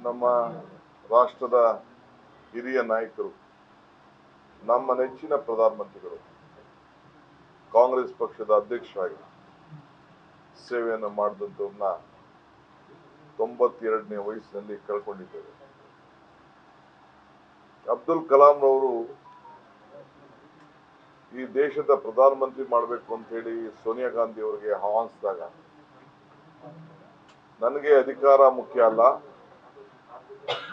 ನಮ್ಮ ರಾಷ್ಟ್ರದ ಹಿರಿಯ ನಾಯಕರು, ನಮ್ಮ ನೆಚ್ಚಿನ ಪ್ರಧಾನಮಂತ್ರಿಗಳು, ಕಾಂಗ್ರೆಸ್ ಪಕ್ಷದ ಅಧ್ಯಕ್ಷರಾಗಿ ಸೇವೆಯನ್ನು ಮಾಡಿದಂಥವ್ರನ್ನ 92ನೇ ವಯಸ್ಸಿನಲ್ಲಿ ಕಳ್ಕೊಂಡಿದ್ದೇವೆ. ಅಬ್ದುಲ್ ಕಲಾಂ ರವರು ಈ ದೇಶದ ಪ್ರಧಾನಮಂತ್ರಿ ಮಾಡಬೇಕು ಅಂತ ಹೇಳಿ ಸೋನಿಯಾ ಗಾಂಧಿ ಅವರಿಗೆ ಆಹ್ವಾನಿಸಿದಾಗ ನನಗೆ ಅಧಿಕಾರ ಮುಖ್ಯ ಅಲ್ಲ,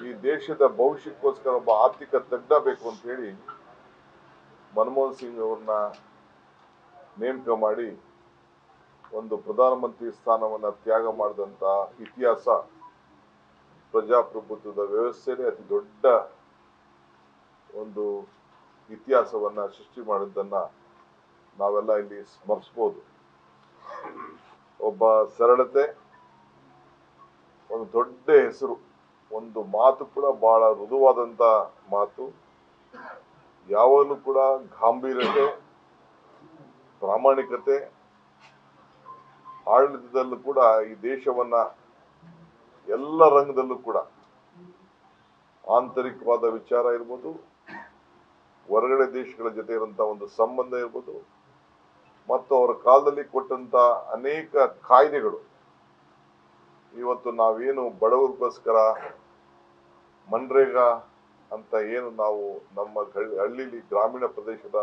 ಈ ದೇಶದ ಭವಿಷ್ಯಕ್ಕೋಸ್ಕರ ಒಬ್ಬ ಆರ್ಥಿಕ ತಜ್ಞ ಬೇಕು ಅಂತ ಹೇಳಿ ಮನಮೋಹನ್ ಸಿಂಗ್ ಅವ್ರನ್ನ ನೇಮಕ ಮಾಡಿ ಒಂದು ಪ್ರಧಾನಮಂತ್ರಿ ಸ್ಥಾನವನ್ನ ತ್ಯಾಗ ಮಾಡಿದಂತ ಇತಿಹಾಸ ಪ್ರಜಾಪ್ರಭುತ್ವದ ವ್ಯವಸ್ಥೆನೇ ಅತಿ ದೊಡ್ಡ ಒಂದು ಇತಿಹಾಸವನ್ನ ಸೃಷ್ಟಿ ಮಾಡಿದ್ದನ್ನ ನಾವೆಲ್ಲ ಇಲ್ಲಿ ಸ್ಮರಿಸಬಹುದು. ಒಬ್ಬ ಸರಳತೆ, ಒಂದು ದೊಡ್ಡ ಹೆಸರು, ಒಂದು ಮಾತು ಕೂಡ ಬಹಳ ಮೃದುವಾದಂತ ಮಾತು, ಯಾವಾಗಲೂ ಕೂಡ ಗಾಂಭೀರ್ಯತೆ, ಪ್ರಾಮಾಣಿಕತೆ, ಆಡಳಿತದಲ್ಲೂ ಕೂಡ ಈ ದೇಶವನ್ನ ಎಲ್ಲ ರಂಗದಲ್ಲೂ ಕೂಡ ಆಂತರಿಕವಾದ ವಿಚಾರ ಇರ್ಬೋದು, ಹೊರಗಡೆ ದೇಶಗಳ ಜೊತೆ ಇರುವಂತಹ ಒಂದು ಸಂಬಂಧ ಇರ್ಬೋದು, ಮತ್ತು ಅವರ ಕಾಲದಲ್ಲಿ ಕೊಟ್ಟಂತ ಅನೇಕ ಕಾಯ್ದೆಗಳು ಇವತ್ತು ನಾವೇನು ಬಡವರಿಗೋಸ್ಕರ ಮನ್ರೇಗಾ ಅಂತ ಏನು ನಾವು ನಮ್ಮ ಹಳ್ಳಿಲಿ ಗ್ರಾಮೀಣ ಪ್ರದೇಶದ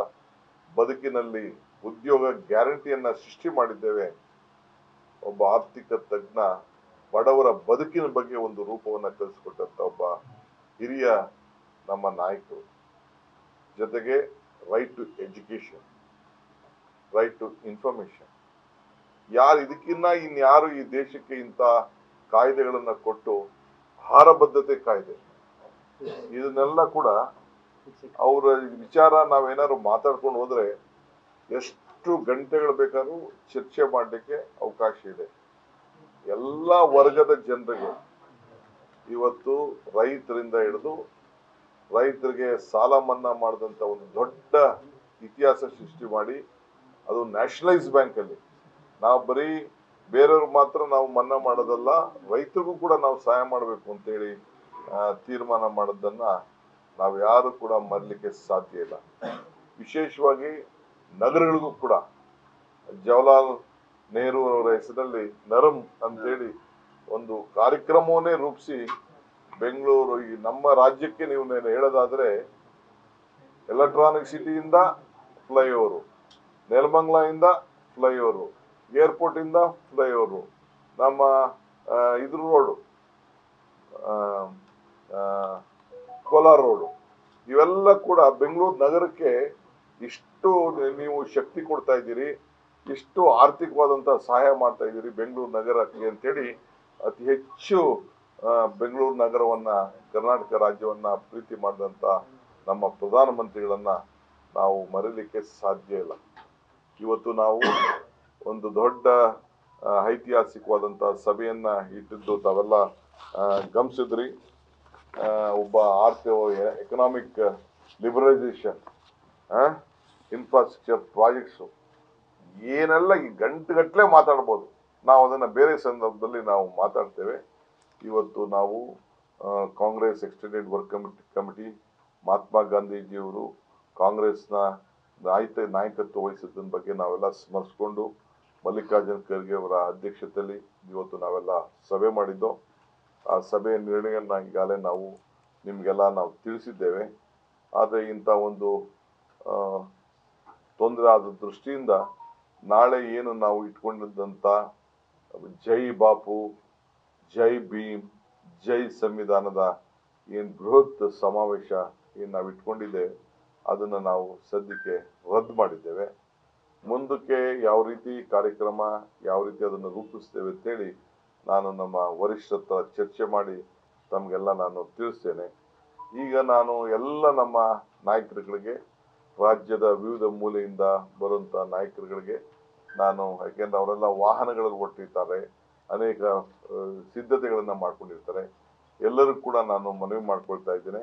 ಬದುಕಿನಲ್ಲಿ ಉದ್ಯೋಗ ಗ್ಯಾರಂಟಿಯನ್ನ ಸೃಷ್ಟಿ ಮಾಡಿದ್ದೇವೆ. ಒಬ್ಬ ಆರ್ಥಿಕ ತಜ್ಞ ಬಡವರ ಬದುಕಿನ ಬಗ್ಗೆ ಒಂದು ರೂಪವನ್ನ ಕಲಿಸಿಕೊಟ್ಟಂತ ಒಬ್ಬ ಹಿರಿಯ ನಮ್ಮ ನಾಯಕರು. ಜೊತೆಗೆ right to education, right to information, ಯಾರು ಇದಕ್ಕಿನ್ನ ಇನ್ಯಾರು ಈ ದೇಶಕ್ಕೆ ಇಂಥ ಕಾಯ್ದೆಗಳನ್ನ ಕೊಟ್ಟು, ಆಹಾರ ಬದ್ಧತೆ ಕಾಯ್ದೆ, ಇದನ್ನೆಲ್ಲ ಕೂಡ ಅವರ ವಿಚಾರ ನಾವೇನಾದ್ರು ಮಾತಾಡ್ಕೊಂಡು ಹೋದ್ರೆ ಎಷ್ಟು ಗಂಟೆಗಳು ಬೇಕಾದ್ರೂ ಚರ್ಚೆ ಮಾಡಲಿಕ್ಕೆ ಅವಕಾಶ ಇದೆ. ಎಲ್ಲ ವರ್ಗದ ಜನರಿಗೆ ಇವತ್ತು ರೈತರಿಂದ ಹಿಡಿದು ರೈತರಿಗೆ ಸಾಲ ಮನ್ನಾ ಮಾಡಿದಂತ ಒಂದು ದೊಡ್ಡ ಇತಿಹಾಸ ಸೃಷ್ಟಿ ಮಾಡಿ, ಅದು ನ್ಯಾಷನಲೈಸ್ ಬ್ಯಾಂಕ್ ಅಲ್ಲಿ ನಾವು ಬರೀ ಬೇರೆಯವ್ರಿಗೆ ಮಾತ್ರ ನಾವು ಮನ್ನಾ ಮಾಡೋದಲ್ಲ, ರೈತರಿಗೂ ಕೂಡ ನಾವು ಸಹಾಯ ಮಾಡಬೇಕು ಅಂತೇಳಿ ತೀರ್ಮಾನ ಮಾಡೋದನ್ನ ನಾವು ಯಾರು ಕೂಡ ಮರಲಿಕ್ಕೆ ಸಾಧ್ಯ ಇಲ್ಲ. ವಿಶೇಷವಾಗಿ ನಗರಗಳಿಗೂ ಕೂಡ ಜವಾಹರ್ಲಾಲ್ ನೆಹರು ಅವರ ಹೆಸರಲ್ಲಿ ನರಮ್ ಅಂತೇಳಿ ಒಂದು ಕಾರ್ಯಕ್ರಮವನ್ನೇ ರೂಪಿಸಿ ಬೆಂಗಳೂರು, ಈ ನಮ್ಮ ರಾಜ್ಯಕ್ಕೆ ನೀವು ಹೇಳೋದಾದ್ರೆ ಎಲೆಕ್ಟ್ರಾನಿಕ್ ಸಿಟಿಯಿಂದ ಫ್ಲೈಓವರು, ನೆಲಮಂಗಲ ಇಂದ ಫ್ಲೈಓವರು, ಏರ್ಪೋರ್ಟ್ ಇಂದ ಫ್ಲೈಓವರು, ನಮ್ಮ ಇದ್ರ ರೋಡು, ಕೋಲಾರ ರೋಡು, ಇವೆಲ್ಲ ಕೂಡ ಬೆಂಗಳೂರು ನಗರಕ್ಕೆ ಇಷ್ಟು ನೀವು ಶಕ್ತಿ ಕೊಡ್ತಾ ಇದ್ದೀರಿ, ಇಷ್ಟು ಆರ್ಥಿಕವಾದಂತಹ ಸಹಾಯ ಮಾಡ್ತಾ ಇದ್ದೀರಿ ಬೆಂಗಳೂರು ನಗರಕ್ಕೆ ಅಂತೇಳಿ ಅತಿ ಹೆಚ್ಚು ಬೆಂಗಳೂರು ನಗರವನ್ನ, ಕರ್ನಾಟಕ ರಾಜ್ಯವನ್ನ ಪ್ರೀತಿ ಮಾಡಿದಂತ ನಮ್ಮ ಪ್ರಧಾನಮಂತ್ರಿಗಳನ್ನ ನಾವು ಮರೀಲಿಕ್ಕೆ ಸಾಧ್ಯ ಇಲ್ಲ. ಇವತ್ತು ನಾವು ಒಂದು ದೊಡ್ಡ ಐತಿಹಾಸಿಕವಾದಂತಹ ಸಭೆಯನ್ನ ಇಟ್ಟಿದ್ದು ತಾವೆಲ್ಲ ಗಮನಿಸಿದ್ರಿ. ಒಬ್ಬ ಎಕನಾಮಿಕ್ ಲಿಬರಲೈಸೇಷನ್, ಇನ್ಫ್ರಾಸ್ಟ್ರಕ್ಚರ್ ಪ್ರಾಜೆಕ್ಟ್ಸ್, ಏನೆಲ್ಲ ಈ ಗಂಟೆಗಟ್ಟಲೆ ಮಾತಾಡ್ಬೋದು, ನಾವು ಅದನ್ನ ಬೇರೆ ಸಂದರ್ಭದಲ್ಲಿ ನಾವು ಮಾತಾಡ್ತೇವೆ. ಇವತ್ತು ನಾವು Congress extended work committee, Mahatma ಗಾಂಧೀಜಿಯವರು ಕಾಂಗ್ರೆಸ್ನ ನಾಯಕತ್ವ ವಹಿಸಿದ ಬಗ್ಗೆ ನಾವೆಲ್ಲ ಸ್ಮರಿಸಿಕೊಂಡು ಮಲ್ಲಿಕಾರ್ಜುನ್ ಖರ್ಗೆ ಅವರ ಅಧ್ಯಕ್ಷತೆಯಲ್ಲಿ ಇವತ್ತು ನಾವೆಲ್ಲ ಸಭೆ ಮಾಡಿದ್ದೋ. ಆ ಸಭೆಯ ನಿರ್ಣಯನ ಈಗಾಗಲೇ ನಾವು ನಿಮಗೆಲ್ಲ ನಾವು ತಿಳಿಸಿದ್ದೇವೆ. ಆದರೆ ಇಂಥ ಒಂದು ತೊಂದರೆ ಆದ ದೃಷ್ಟಿಯಿಂದ ನಾಳೆ ಏನು ನಾವು ಇಟ್ಕೊಂಡಿದ್ದಂಥ ಜೈ ಬಾಪು, ಜೈ ಭೀಮ್, ಜೈ ಸಂವಿಧಾನದ ಏನು ಬೃಹತ್ ಸಮಾವೇಶ ಏನು ನಾವು ಇಟ್ಕೊಂಡಿದ್ದೇವೆ ಅದನ್ನು ನಾವು ಸದ್ಯಕ್ಕೆ ರದ್ದು ಮಾಡಿದ್ದೇವೆ. ಮುಂದಕ್ಕೆ ಯಾವ ರೀತಿ ಕಾರ್ಯಕ್ರಮ, ಯಾವ ರೀತಿ ಅದನ್ನು ರೂಪಿಸ್ತೇವೆ ಅಂತೇಳಿ ನಾನು ನಮ್ಮ ವರಿಷ್ಠರ ಹತ್ರ ಚರ್ಚೆ ಮಾಡಿ ತಮಗೆಲ್ಲ ನಾನು ತಿಳಿಸ್ತೇನೆ. ಈಗ ನಾನು ಎಲ್ಲ ನಮ್ಮ ನಾಯಕರುಗಳಿಗೆ, ರಾಜ್ಯದ ವಿವಿಧ ಮೂಲೆಯಿಂದ ಬರುವಂಥ ನಾಯಕರುಗಳಿಗೆ ನಾನು, ಯಾಕೆಂದ್ರೆ ಅವರೆಲ್ಲ ವಾಹನಗಳಲ್ಲಿ ಹೊರಟಿರ್ತಾರೆ, ಅನೇಕ ಸಿದ್ಧತೆಗಳನ್ನು ಮಾಡ್ಕೊಂಡಿರ್ತಾರೆ, ಎಲ್ಲರಿಗೂ ಕೂಡ ನಾನು ಮನವಿ ಮಾಡ್ಕೊಳ್ತಾ ಇದ್ದೇನೆ,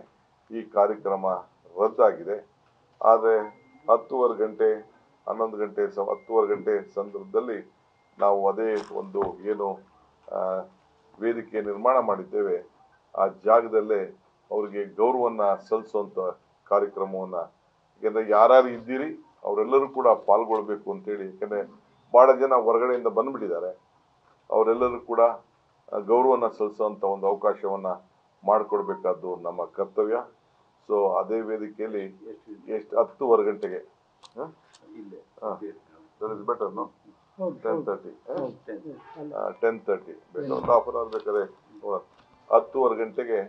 ಈ ಕಾರ್ಯಕ್ರಮ ರದ್ದಾಗಿದೆ. ಆದರೆ 10:30 ಗಂಟೆ 11 ಗಂಟೆ 10:30 ಗಂಟೆ ಸಂದರ್ಭದಲ್ಲಿ ನಾವು ಅದೇ ಒಂದು ಏನು ವೇದಿಕೆ ನಿರ್ಮಾಣ ಮಾಡಿದ್ದೇವೆ ಆ ಜಾಗದಲ್ಲೇ ಅವ್ರಿಗೆ ಗೌರವವನ್ನು ಸಲ್ಲಿಸುವಂಥ ಕಾರ್ಯಕ್ರಮವನ್ನು, ಯಾಕೆಂದರೆ ಯಾರ್ಯಾರು ಇದ್ದೀರಿ ಅವರೆಲ್ಲರೂ ಕೂಡ ಪಾಲ್ಗೊಳ್ಬೇಕು ಅಂತೇಳಿ. ಯಾಕೆಂದರೆ ಭಾಳ ಜನ ಹೊರಗಡೆಯಿಂದ ಬಂದುಬಿಟ್ಟಿದ್ದಾರೆ, ಅವರೆಲ್ಲರೂ ಕೂಡ ಗೌರವವನ್ನು ಸಲ್ಲಿಸುವಂಥ ಒಂದು ಅವಕಾಶವನ್ನು ಮಾಡಿಕೊಡ್ಬೇಕಾದ್ದು ನಮ್ಮ ಕರ್ತವ್ಯ. ಸೊ ಅದೇ ವೇದಿಕೆಯಲ್ಲಿ 10:15 ಗಂಟೆಗೆ ಬೆಟರ್ 10:30 10:30 ಬೆಟರ್, ಒಂದು ಹಾಫ್ ಅನ್ ಅವರ್ ಬೇಕಾದ್ರೆ 10:15 ಗಂಟೆಗೆ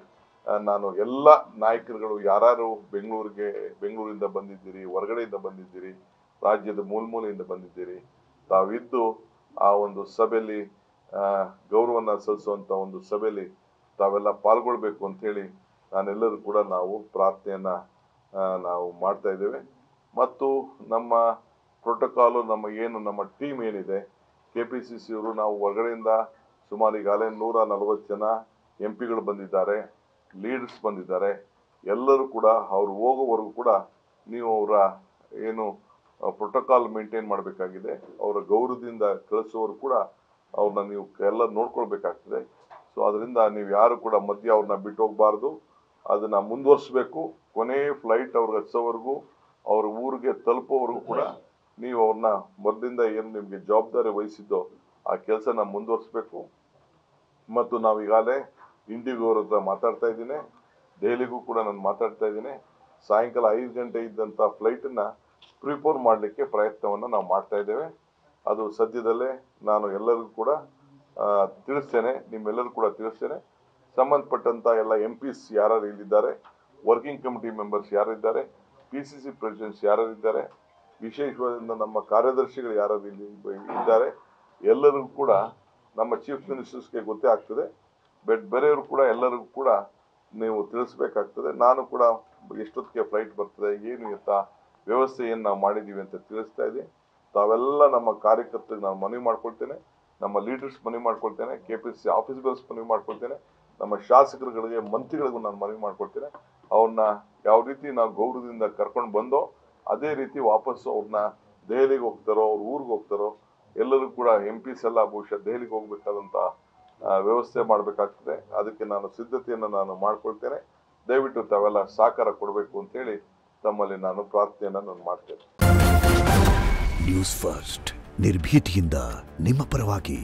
ನಾನು ಎಲ್ಲ ನಾಯಕರುಗಳು ಯಾರು ಬೆಂಗಳೂರಿಂದ ಬಂದಿದ್ದೀರಿ, ಹೊರಗಡೆಯಿಂದ ಬಂದಿದ್ದೀರಿ, ರಾಜ್ಯದ ಮೂಲೆಯಿಂದ ಬಂದಿದ್ದೀರಿ, ತಾವಿದ್ದು ಆ ಒಂದು ಸಭೆಯಲ್ಲಿ ಗೌರವವನ್ನು ಸಲ್ಲಿಸುವಂಥ ಒಂದು ಸಭೆಯಲ್ಲಿ ತಾವೆಲ್ಲ ಪಾಲ್ಗೊಳ್ಬೇಕು ಅಂಥೇಳಿ ನಾನೆಲ್ಲರೂ ಕೂಡ ನಾವು ಪ್ರಾರ್ಥನೆಯನ್ನು ನಾವು ಮಾಡ್ತಾ ಇದ್ದೇವೆ. ಮತ್ತು ನಮ್ಮ ಪ್ರೋಟೋಕಾಲು, ನಮ್ಮ ಟೀಮ್ ಏನಿದೆ KPCC ಅವರು, ನಾವು ಹೊರಗಡೆಯಿಂದ ಸುಮಾರು ಈಗಾಗಲೇ 140 ಜನ MP ಗಳು ಬಂದಿದ್ದಾರೆ, ಲೀಡರ್ಸ್ ಬಂದಿದ್ದಾರೆ. ಎಲ್ಲರೂ ಕೂಡ ಅವ್ರು ಹೋಗೋವರೆಗೂ ಕೂಡ ನೀವು ಅವರ ಏನು ಪ್ರೋಟೋಕಾಲ್ ಮೇಂಟೈನ್ ಮಾಡಬೇಕಾಗಿದೆ. ಅವರ ಗೌರವದಿಂದ ಕಳಿಸೋರು ಕೂಡ ಅವ್ರನ್ನ ನೀವು ಎಲ್ಲ ನೋಡ್ಕೊಳ್ಬೇಕಾಗ್ತದೆ. ಸೊ ಅದರಿಂದ ನೀವು ಯಾರು ಕೂಡ ಮಧ್ಯ ಅವ್ರನ್ನ ಬಿಟ್ಟು ಹೋಗಬಾರ್ದು, ಅದನ್ನ ಮುಂದುವರಿಸಬೇಕು. ಕೊನೆ ಫ್ಲೈಟ್ ಅವ್ರಿಗೆ ಹಚ್ಚೋವರೆಗೂ, ಅವ್ರ ಊರಿಗೆ ತಲುಪೋವರೆಗೂ ಕೂಡ ನೀವು ಅವ್ರನ್ನ ಮೊದಲಿಂದ ಏನು ನಿಮಗೆ ಜವಾಬ್ದಾರಿ ವಹಿಸಿದ್ದೋ ಆ ಕೆಲಸನ ಮುಂದುವರಿಸಬೇಕು. ಮತ್ತು ನಾವು ಈಗಾಗಲೇ ಇಂಡಿಗೋ ಅವ್ರ ಹತ್ರ ಮಾತಾಡ್ತಾ ಇದ್ದೀನಿ, ದೆಹಲಿಗೂ ಕೂಡ ನಾನು ಮಾತಾಡ್ತಾ ಇದ್ದೀನಿ. ಸಾಯಂಕಾಲ 5 ಗಂಟೆ ಇದ್ದಂಥ ಫ್ಲೈಟನ್ನು ಪ್ರಿಪೋರ್ ಮಾಡಲಿಕ್ಕೆ ಪ್ರಯತ್ನವನ್ನು ನಾವು ಮಾಡ್ತಾ ಇದ್ದೇವೆ. ಅದು ಸದ್ಯದಲ್ಲೇ ನಾನು ಎಲ್ಲರಿಗೂ ಕೂಡ ತಿಳಿಸ್ತೇನೆ, ನಿಮ್ಮೆಲ್ಲರೂ ಕೂಡ ತಿಳಿಸ್ತೇನೆ. ಸಂಬಂಧಪಟ್ಟಂಥ ಎಲ್ಲ MPs ಯಾರು ಇಲ್ಲಿದ್ದಾರೆ, ವರ್ಕಿಂಗ್ ಕಮಿಟಿ ಮೆಂಬರ್ಸ್ ಯಾರಿದ್ದಾರೆ, PCC ಪ್ರೆಸಿಡೆಂಟ್ಸ್ ಯಾರಿದ್ದಾರೆ, ವಿಶೇಷವಾದ ನಮ್ಮ ಕಾರ್ಯದರ್ಶಿಗಳು ಯಾರು ಇಲ್ಲಿ ಇದ್ದಾರೆ, ಎಲ್ಲರಿಗೂ ಕೂಡ ನಮ್ಮ ಚೀಫ್ ಮಿನಿಸ್ಟರ್ಸ್ಗೆ ಗೊತ್ತೇ ಆಗ್ತದೆ. ಬಟ್ ಬೇರೆಯವರು ಕೂಡ ಎಲ್ಲರಿಗೂ ಕೂಡ ನೀವು ತಿಳಿಸ್ಬೇಕಾಗ್ತದೆ. ನಾನು ಕೂಡ ಎಷ್ಟೊತ್ತಿಗೆ ಫ್ಲೈಟ್ ಬರ್ತದೆ, ಏನು ಎತ್ತ ವ್ಯವಸ್ಥೆ ಏನು ನಾವು ಮಾಡಿದ್ದೀವಿ ಅಂತ ತಿಳಿಸ್ತಾ ಇದ್ದೀನಿ. ತಾವೆಲ್ಲ ನಮ್ಮ ಕಾರ್ಯಕರ್ತರಿಗೆ ನಾನು ಮನವಿ ಮಾಡ್ಕೊಳ್ತೇನೆ, ನಮ್ಮ ಲೀಡರ್ಸ್ ಮನವಿ ಮಾಡ್ಕೊಳ್ತೇನೆ, KPCC ಆಫೀಸರ್ಸ್ ಮನವಿ ಮಾಡ್ಕೊಳ್ತೇನೆ, ನಮ್ಮ ಶಾಸಕರುಗಳಿಗೆ, ಮಂತ್ರಿಗಳಿಗೂ ನಾನು ಮನವಿ ಮಾಡ್ಕೊಳ್ತೇನೆ. ಅವ್ರನ್ನ ಯಾವ ರೀತಿ ನಾವು ಗೌರವದಿಂದ ಕರ್ಕೊಂಡು ಬಂದೋ ಅದೇ ರೀತಿ ವಾಪಸ್ಸು ಅವ್ರನ್ನ ದೆಹಲಿಗೆ ಹೋಗ್ತಾರೋ, ಅವ್ರ ಊರಿಗೆ ಹೋಗ್ತಾರೋ, ಎಲ್ಲರೂ ಕೂಡ MPs ಎಲ್ಲ ಬಹುಶಃ ದೆಹಲಿಗೆ ಹೋಗ್ಬೇಕಾದಂಥ ವ್ಯವಸ್ಥೆ ಮಾಡಬೇಕಾಗ್ತದೆ. ಅದಕ್ಕೆ ನಾನು ಸಿದ್ಧತೆಯನ್ನು ನಾನು ಮಾಡ್ಕೊಳ್ತೇನೆ. ದಯವಿಟ್ಟು ತಾವೆಲ್ಲ ಸಹಕಾರ ಕೊಡಬೇಕು ಅಂತೇಳಿ ತಮ್ಮಲ್ಲಿ ನಾನು ಪ್ರಾರ್ಥನೆಯನ್ನು ನಾನು ಮಾಡ್ತೇನೆ. ನ್ಯೂಸ್ ಫಸ್ಟ್, ನಿರ್ಭೀತಿಯಿಂದ ನಿಮ್ಮ ಪರವಾಗಿ.